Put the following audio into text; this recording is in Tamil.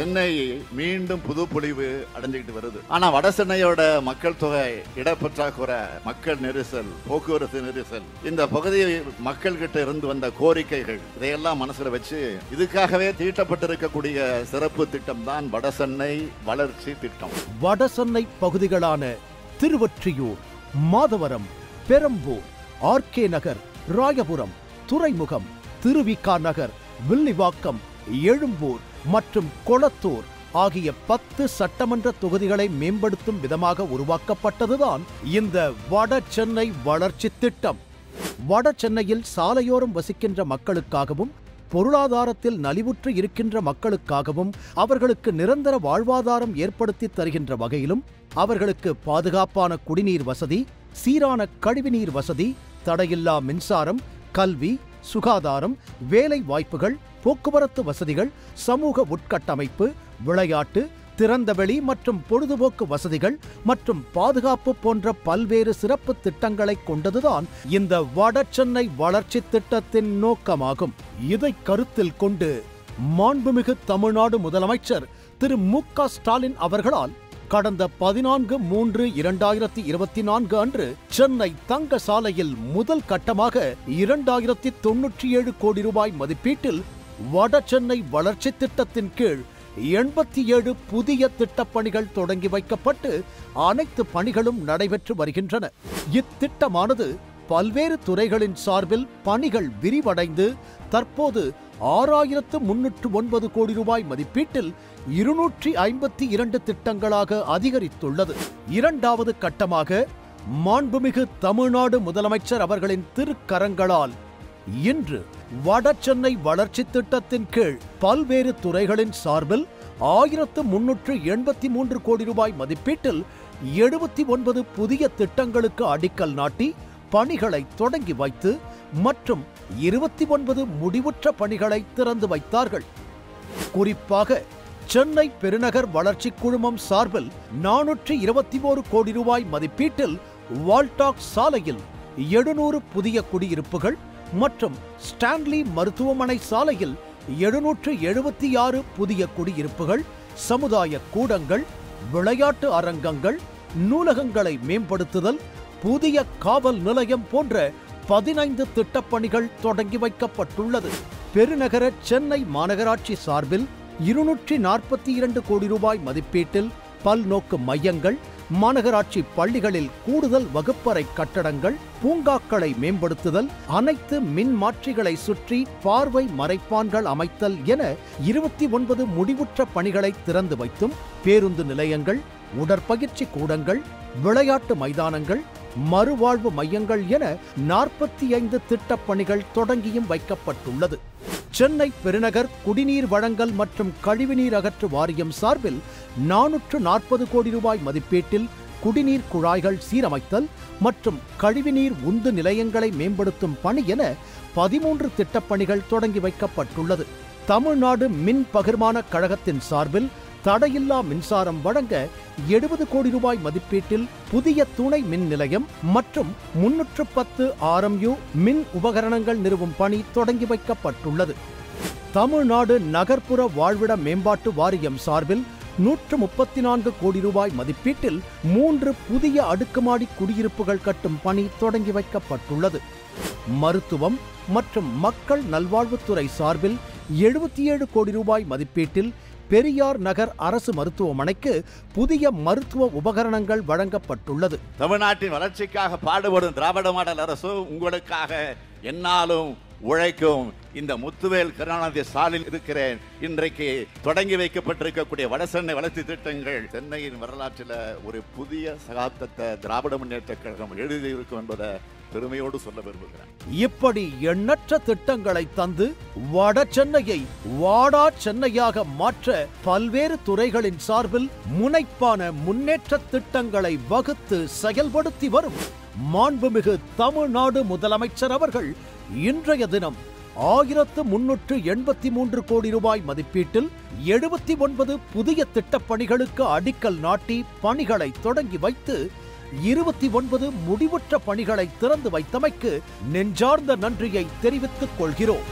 சென்னை மீண்டும் புதுப்பொலிவு அடைஞ்சுக்கிட்டு வருது. ஆனா வட சென்னையோட மக்கள் தொகை, இடப்பற்றாக்குறை, மக்கள் நெரிசல், போக்குவரத்து நெரிசல், இந்த பகுதி மக்கள் கிட்ட இருந்து வந்த கோரிக்கைகள், இதையெல்லாம் மனசுல வச்சு இதுக்காகவே தீட்டப்பட்டிருக்கக்கூடிய சிறப்பு திட்டம் தான் வட சென்னை வளர்ச்சி திட்டம். வட சென்னை பகுதிகளான திருவொற்றியூர், மாதவரம், பெரம்பூர், ஆர்கே நகர், ராயபுரம், துறைமுகம், திருவிக நகர், வில்லிவாக்கம், எழும்பூர் மற்றும் கொளத்தூர் ஆகிய 10 சட்டமன்ற தொகுதிகளை மேம்படுத்தும் விதமாக உருவாக்கப்பட்டதுதான் இந்த வட சென்னை வளர்ச்சி திட்டம். வட சென்னையில் சாலையோரம் வசிக்கின்ற மக்களுக்காகவும், பொருளாதாரத்தில் நலிவுற்று இருக்கின்ற மக்களுக்காகவும், அவர்களுக்கு நிரந்தர வாழ்வாதாரம் ஏற்படுத்தி தருகின்ற வகையிலும், அவர்களுக்கு பாதுகாப்பான குடிநீர் வசதி, சீரான கழிவுநீர் வசதி, தடையில்லா மின்சாரம், கல்வி, சுகாதாரம், வேலை வாய்ப்புகள், போக்குவரத்து வசதிகள், சமூக உட்கட்டமைப்பு, விளையாட்டு, திறந்தவெளி மற்றும் பொழுதுபோக்கு வசதிகள் மற்றும் பாதுகாப்பு போன்ற பல்வேறு சிறப்பு திட்டங்களை கொண்டதுதான் இந்த வட சென்னை வளர்ச்சி திட்டத்தின் நோக்கமாகும். இதை கருத்தில் கொண்டு மாண்புமிகு தமிழ்நாடு முதலமைச்சர் திரு மு.க. ஸ்டாலின் அவர்களால் கடந்த 14/3/2024 அன்று சென்னை தங்க சாலையில் முதல் கட்டமாக 2097 கோடி ரூபாய் மதிப்பீட்டில் வட சென்னை வளர்ச்சி திட்டத்தின் கீழ் 87 புதிய திட்டப்பணிகள் தொடங்கி வைக்கப்பட்டு அனைத்து பணிகளும் நடைபெற்று வருகின்றன. இத்திட்டமானது பல்வேறு துறைகளின் சார்பில் பணிகள் விரிவடைந்து தற்போது 6309 கோடி ரூபாய் மதிப்பீட்டில் 252 திட்டங்களாக அதிகரித்துள்ளது. இரண்டாவது கட்டமாக மாண்புமிகு தமிழ்நாடு முதலமைச்சர் அவர்களின் திருக்கரங்களால் இன்று வட சென்னை வளர்ச்சி திட்டத்தின் கீழ் பல்வேறு துறைகளின் சார்பில் 1383 கோடி ரூபாய் மதிப்பீட்டில் 79 புதிய திட்டங்களுக்கு அடிக்கல் நாட்டி பணிகளை தொடங்கி வைத்து மற்றும் 29 முடிவுற்ற பணிகளை திறந்து வைத்தார்கள். குறிப்பாக சென்னை பெருநகர் வளர்ச்சி குழுமம் சார்பில் 421 கோடி ரூபாய் மதிப்பீட்டில் வால்டாக் சாலையில் 700 புதிய குடியிருப்புகள் மற்றும் ஸ்டான்லி மருத்துவமனை சாலையில் 776 புதிய குடியிருப்புகள், சமுதாய கூடங்கள், விளையாட்டு அரங்கங்கள், நூலகங்களை மேம்படுத்துதல், புதிய காவல் நிலையம் போன்ற 15 திட்டப்பணிகள் தொடங்கி வைக்கப்பட்டுள்ளது. பெருநகர சென்னை மாநகராட்சி சார்பில் 242 கோடி ரூபாய் மதிப்பீட்டில் பல்நோக்கு மையங்கள், மாநகராட்சி பள்ளிகளில் கூடுதல் வகுப்பறை கட்டடங்கள், பூங்காக்களை மேம்படுத்துதல், அனைத்து மின் மாற்றிகளை சுற்றி பார்வை மறைப்பான்கள் அமைத்தல் என 29 முடிவுற்ற பணிகளை திறந்து வைத்தும், பேருந்து நிலையங்கள், உடற்பயிற்சி கூடங்கள், விளையாட்டு மைதானங்கள், மறுவாழ்வு மையங்கள் என 45 திட்டப்பணிகள் தொடங்கியும் வைக்கப்பட்டுள்ளது. சென்னை பெருநகர் குடிநீர் வழங்கல் மற்றும் கழிவுநீர் அகற்று வாரியம் சார்பில் 440 கோடி ரூபாய் மதிப்பீட்டில் குடிநீர் குழாய்கள் சீரமைத்தல் மற்றும் கழிவுநீர் உந்து நிலையங்களை மேம்படுத்தும் பணி என 13 திட்டப்பணிகள் தொடங்கி வைக்கப்பட்டுள்ளது. தமிழ்நாடு மின் பகிர்மான கழகத்தின் சார்பில் தடையில்லா மின்சாரம் வழங்க 70 கோடி ரூபாய் மதிப்பீட்டில் புதிய துணை மின் நிலையம் மற்றும் 310 RMU மின் உபகரணங்கள் நிறுவும் பணி தொடங்கி வைக்கப்பட்டுள்ளது. தமிழ்நாடு நகர்ப்புற வாழ்விட மேம்பாட்டு வாரியம் சார்பில் 134 கோடி ரூபாய் மதிப்பீட்டில் 3 புதிய அடுக்குமாடி குடியிருப்புகள் கட்டும் பணி தொடங்கி வைக்கப்பட்டுள்ளது. மருத்துவம் மற்றும் மக்கள் நல்வாழ்வுத்துறை சார்பில் 77 கோடி ரூபாய் மதிப்பீட்டில் பெரியார் நகர் அரசு மருத்துவமனைக்கு புதிய மருத்துவ உபகரணங்கள் வழங்கப்பட்டுள்ளது. தமிழ்நாட்டின் வளர்ச்சிக்காக பாடுபடும் திராவிட மாடல் அரசு உங்களுக்காக என்னாலும் உழைக்கும். இந்த முத்துவேல் கருணாநிதி ஸ்டாலின் இருக்கிறேன். இன்றைக்கு தொடங்கி வைக்கப்பட்டிருக்கக்கூடிய வடசென்னை வளர்ச்சி திட்டங்கள் சென்னையின் வரலாற்றில் ஒரு புதிய சகாப்தத்தை திராவிட முன்னேற்ற கழகம் எழுதியிருக்கும் என்பதை பெருமையோடு சொல்ல விரும்புகிறேன். இப்படி எண்ணற்ற திட்டங்களை தந்து வட சென்னையை வாடா சென்னையாக மாற்ற பல்வேறு துறைகளின் சார்பில் முனைப்பான முன்னேற்ற திட்டங்களை வகுத்து செயல்படுத்தி வரும் மாண்புமிகு தமிழ்நாடு முதலமைச்சர் அவர்கள் இன்றைய தினம் 1383 கோடி ரூபாய் மதிப்பீட்டில் 79 புதிய திட்டப்பணிகளுக்கு அடிக்கல் நாட்டி பணிகளை தொடங்கி வைத்து 29 முடிவுற்ற பணிகளை திறந்து வைத்தமைக்கு நெஞ்சார்ந்த நன்றியை தெரிவித்துக் கொள்கிறோம்.